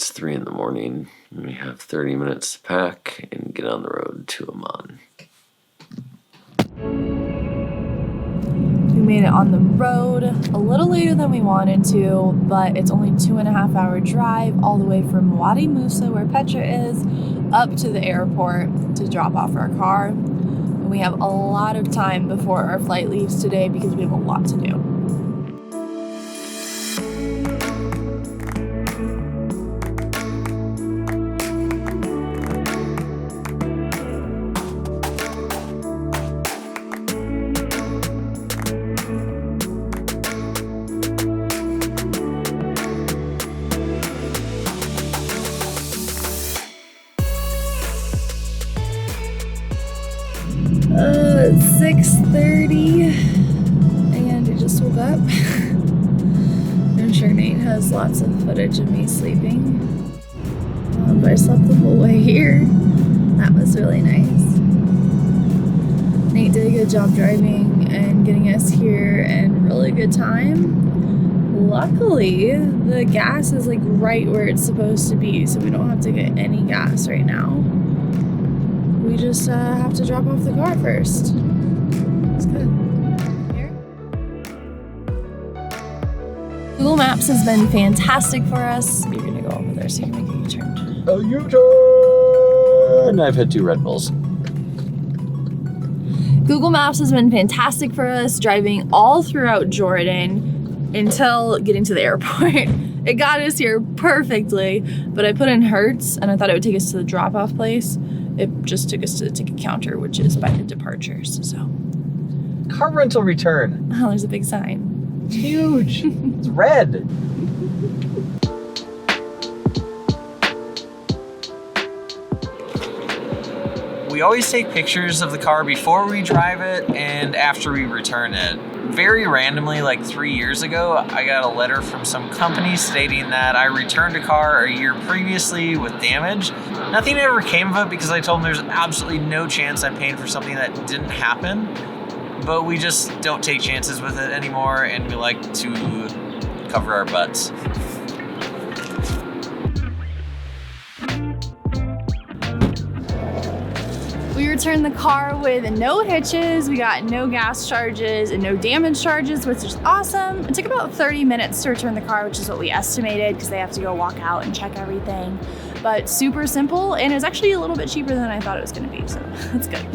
It's 3 in the morning. And we have 30 minutes to pack and get on the road to Amman. We made it on the road a little later than we wanted to, but it's only 2.5 hour drive all the way from Wadi Musa, where Petra is, up to the airport to drop off our car. And we have a lot of time before our flight leaves today because we have a lot to do. It's 6:30 and I just woke up. I'm sure Nate has lots of footage of me sleeping. But I slept the whole way here. That was really nice. Nate did a good job driving and getting us here in really good time. Luckily, the gas is like right where it's supposed to be, so we don't have to get any gas right now. We just have to drop off the car first. It's good. Here. Google Maps has been fantastic for us. You're gonna go over there so you can make a U-turn. A U-turn! I've had 2 Red Bulls. Google Maps has been fantastic for us driving all throughout Jordan until getting to the airport. It got us here perfectly, but I put in Hertz and I thought it would take us to the drop-off place. It just took us to the ticket counter, which is by the departures, so. Car rental return. Oh, there's a big sign. It's huge. It's red. We always take pictures of the car before we drive it and after we return it. Very randomly, like 3 years ago, I got a letter from some company stating that I returned a car a year previously with damage. Nothing ever came of it because I told them there's absolutely no chance I'm paying for something that didn't happen. But we just don't take chances with it anymore, and we like to cover our butts. We returned the car with no hitches, we got no gas charges and no damage charges, which is awesome. It took about 30 minutes to return the car, which is what we estimated because they have to go walk out and check everything. But super simple, and it was actually a little bit cheaper than I thought it was gonna be, so that's good.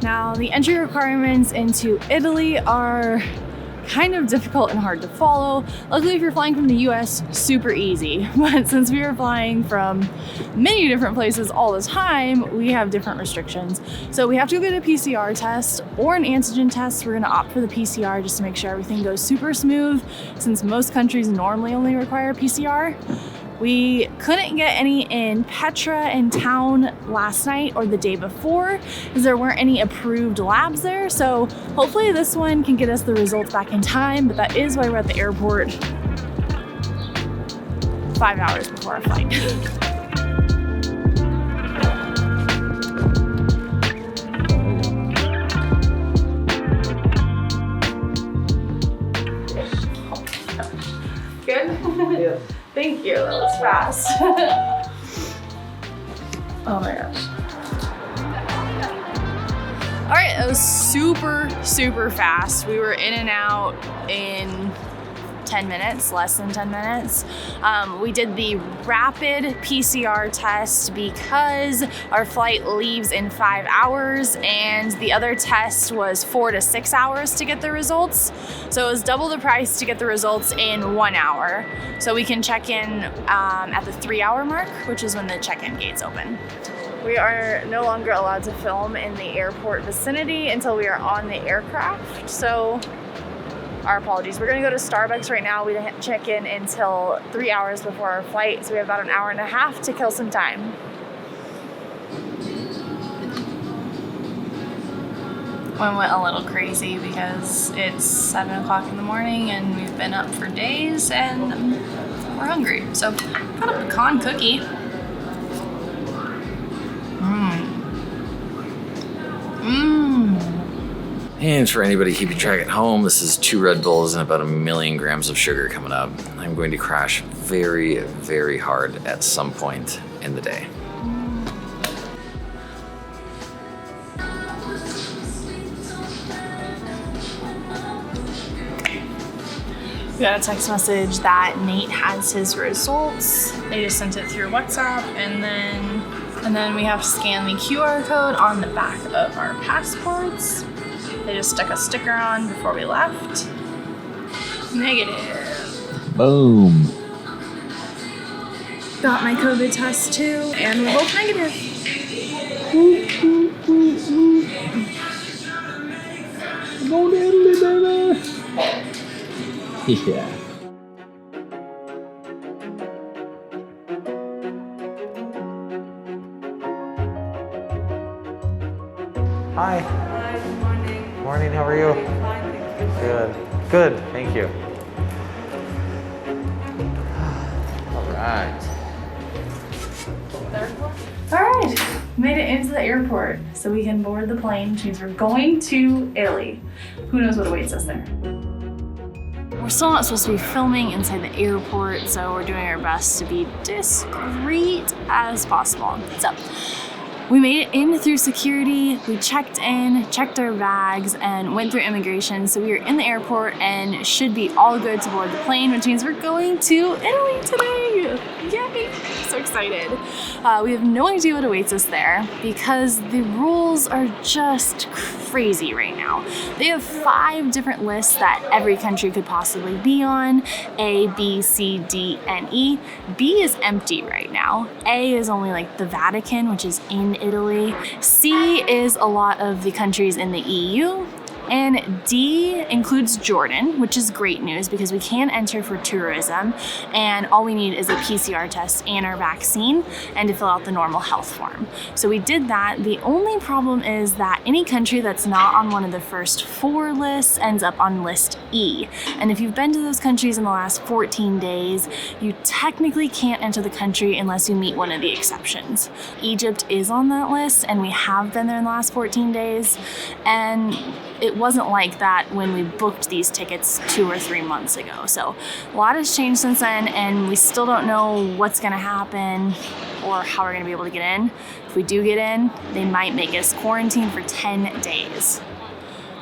Now, the entry requirements into Italy are kind of difficult and hard to follow. Luckily, if you're flying from the US, super easy. But since we are flying from many different places all the time, we have different restrictions. So we have to go get a PCR test or an antigen test. We're gonna opt for the PCR just to make sure everything goes super smooth, since most countries normally only require PCR. We couldn't get any in Petra in town last night or the day before because there weren't any approved labs there. So hopefully this one can get us the results back in time, but that is why we're at the airport 5 hours before our flight. Good? Yeah. Thank you, that was fast. Oh my gosh. All right, that was super, super fast. We were in and out in 10 minutes, less than 10 minutes. We did the rapid PCR test because our flight leaves in 5 hours, and the other test was 4 to 6 hours to get the results. So it was double the price to get the results in 1 hour. So we can check in at the 3 hour mark, which is when the check-in gates open. We are no longer allowed to film in the airport vicinity until we are on the aircraft. So our apologies. We're gonna go to Starbucks right now. We didn't check in until 3 hours before our flight, so we have about an hour and a half to kill some time. One went a little crazy because it's 7 o'clock in the morning and we've been up for days and we're hungry. So got a pecan cookie. And for anybody keeping track at home, this is 2 Red Bulls and about 1,000,000 grams of sugar coming up. I'm going to crash very, very hard at some point in the day. We got a text message that Nate has his results. They just sent it through WhatsApp, and then we have to scan the QR code on the back of our passports. They just stuck a sticker on before we left. Negative. Boom. Got my COVID test too, and we're both negative. Go to Italy, baby. Yeah. Hi. Hi, good morning. Morning, how are you? Fine, thank you. Good. Good, thank you. All right. All right, made it into the airport so we can board the plane, which means we're going to Italy. Who knows what awaits us there? We're still not supposed to be filming inside the airport, so we're doing our best to be discreet as possible. So, we made it in through security, we checked in, checked our bags, and went through immigration. So we are in the airport and should be all good to board the plane, which means we're going to Italy today. Yay! So excited. We have no idea what awaits us there because the rules are just crazy right now. They have 5 different lists that every country could possibly be on. A, B, C, D, and E. B is empty right now. A is only like the Vatican, which is in Italy. C is a lot of the countries in the EU. And D includes Jordan, which is great news because we can enter for tourism, and all we need is a PCR test and our vaccine and to fill out the normal health form. So we did that. The only problem is that any country that's not on one of the first 4 lists ends up on list E. And if you've been to those countries in the last 14 days, you technically can't enter the country unless you meet one of the exceptions. Egypt is on that list, and we have been there in the last 14 days, and it wasn't like that when we booked these tickets 2 or 3 months ago. So a lot has changed since then, and we still don't know what's gonna happen or how we're gonna be able to get in. If we do get in, they might make us quarantine for 10 days,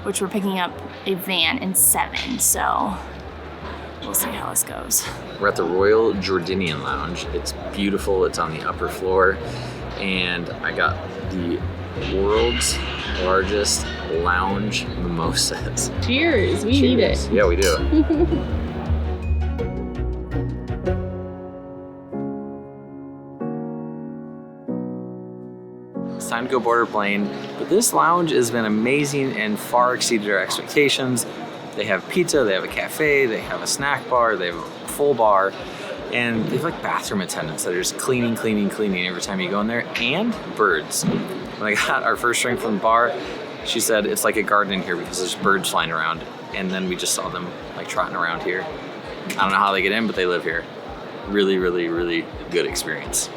which we're picking up a van in 7. So we'll see how this goes. We're at the Royal Jordanian Lounge. It's beautiful, it's on the upper floor, and I got the world's largest lounge mimosas. Cheers, we need it. Yeah, we do. It's time to go board our plane, but this lounge has been amazing and far exceeded our expectations. They have pizza, they have a cafe, they have a snack bar, they have a full bar, and they have like bathroom attendants that are just cleaning every time you go in there, and birds. When I got our first drink from the bar, she said it's like a garden in here because there's birds flying around, and then we just saw them like trotting around here. I don't know how they get in, but they live here. Really, really, really good experience.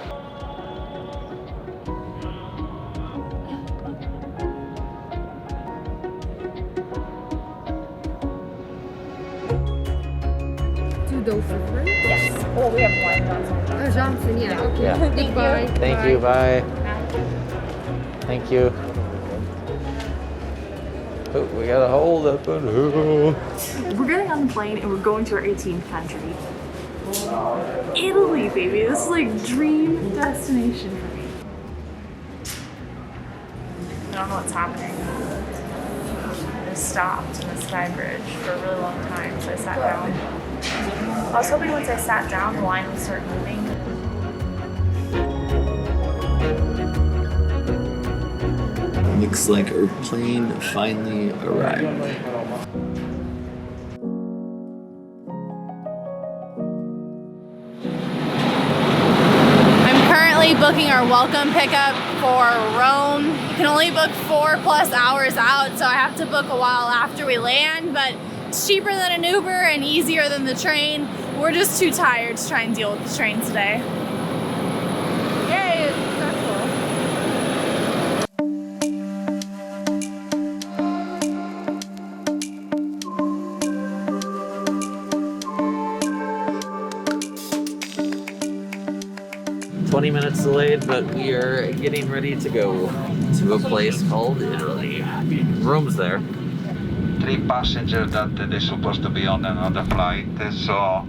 Those for free? Yes. Well, we have one Johnson. Oh, Johnson, yeah. Okay. Yeah. Goodbye. Thank you, bye. Thank you. Oh, we got a hold up on We're getting on the plane and we're going to our 18th country. Italy, baby. This is like dream destination for me. I don't know what's happening. I stopped in the Sky Bridge for a really long time, so I sat down. I was hoping once I sat down, the line would start moving. Looks like our plane finally arrived. I'm currently booking our welcome pickup for Rome. You can only book 4+ hours out, so I have to book a while after we land, but it's cheaper than an Uber and easier than the train. We're just too tired to try and deal with the train today. Yay, it's successful. 20 minutes delayed, but we are getting ready to go to a place called Italy. Room's there. 3 passengers that they're supposed to be on another flight, so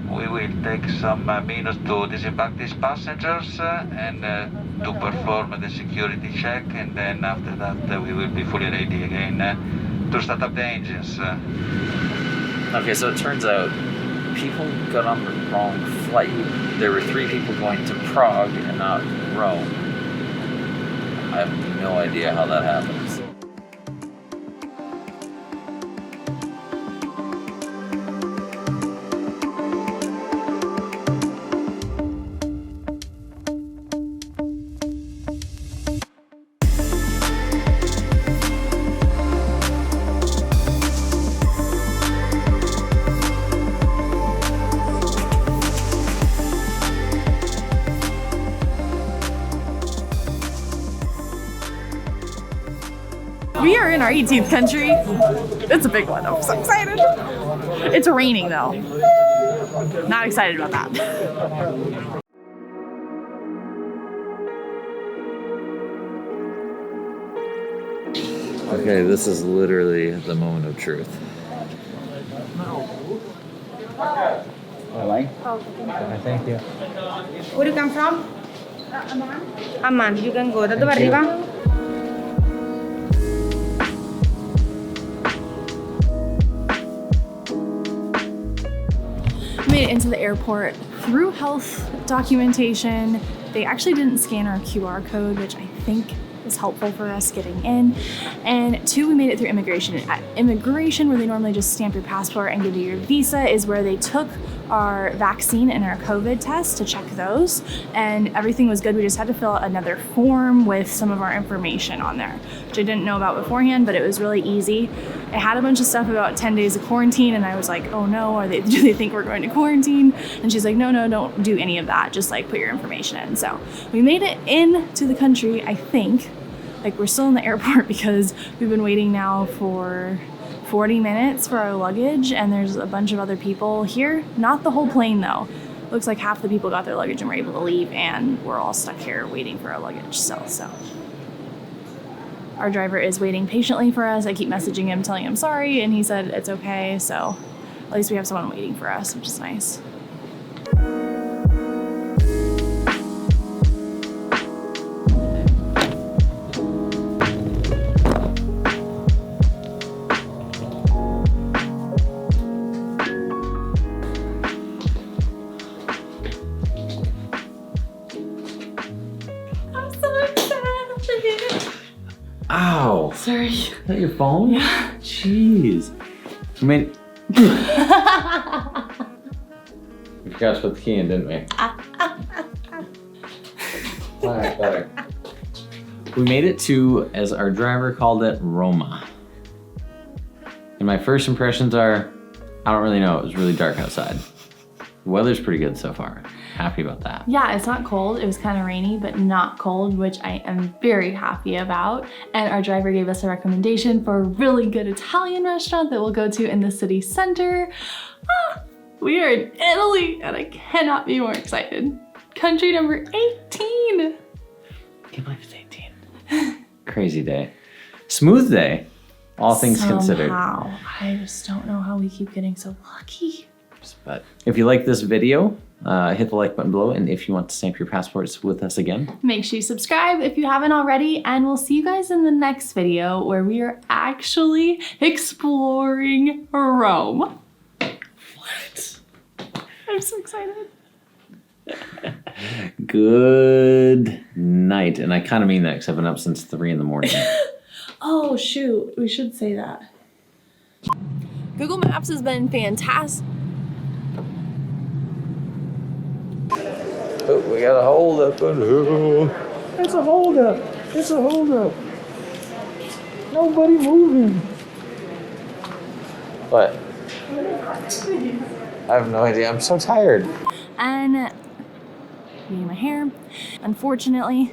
we will take some minutes to disembark these passengers and to perform the security check, and then after that we will be fully ready again to start up the engines. Okay, so it turns out people got on the wrong flight. There were 3 people going to Prague and not Rome. I have no idea how that happens. We are in our 18th country. It's a big one. I'm so excited. It's raining though. Not excited about that. Okay, this is literally the moment of truth. Thank you. Where do you come from? Amman. You can go. Da dove arriva? Made it into the airport through health documentation. They actually didn't scan our QR code, which I think was helpful for us getting in. And 2, we made it through immigration. At immigration, where they normally just stamp your passport and give you your visa, is where they took our vaccine and our COVID test to check those. And everything was good. We just had to fill out another form with some of our information on there, which I didn't know about beforehand, but it was really easy. It had a bunch of stuff about 10 days of quarantine, and I was like, oh no, do they think we're going to quarantine? And she's like, no, don't do any of that. Just like put your information in. So we made it into the country, I think. Like, we're still in the airport because we've been waiting now for 40 minutes for our luggage, and there's a bunch of other people here. Not the whole plane though. Looks like half the people got their luggage and were able to leave, and we're all stuck here waiting for our luggage still. So our driver is waiting patiently for us. I keep messaging him, telling him sorry, and he said it's okay. So at least we have someone waiting for us, which is nice. Ow! Sorry. Is that your phone? Yeah. Jeez. I mean, we forgot to put the key in, didn't we? Alright, better. We made it to, as our driver called it, Roma. And my first impressions are, I don't really know, it was really dark outside. The weather's pretty good so far. Happy about that. Yeah, it's not cold. It was kind of rainy, but not cold, which I am very happy about. And our driver gave us a recommendation for a really good Italian restaurant that we'll go to in the city center. We are in Italy, and I cannot be more excited. Country number 18. I can't believe it's 18. Crazy day. Smooth day, all things considered. Somehow, I just don't know how we keep getting so lucky. But if you like this video, hit the like button below, and if you want to stamp your passports with us again, Make sure you subscribe if you haven't already, and we'll see you guys in the next video where we are actually exploring Rome. what? I'm so excited. Good night. And I kind of mean that because I've been up since 3 in the morning. Oh shoot, we should say that. Google Maps has been fantastic. Oh, we got a hold up. It's a hold up. It's a hold up. Nobody moving. What? I have no idea. I'm so tired. And doing my hair. Unfortunately,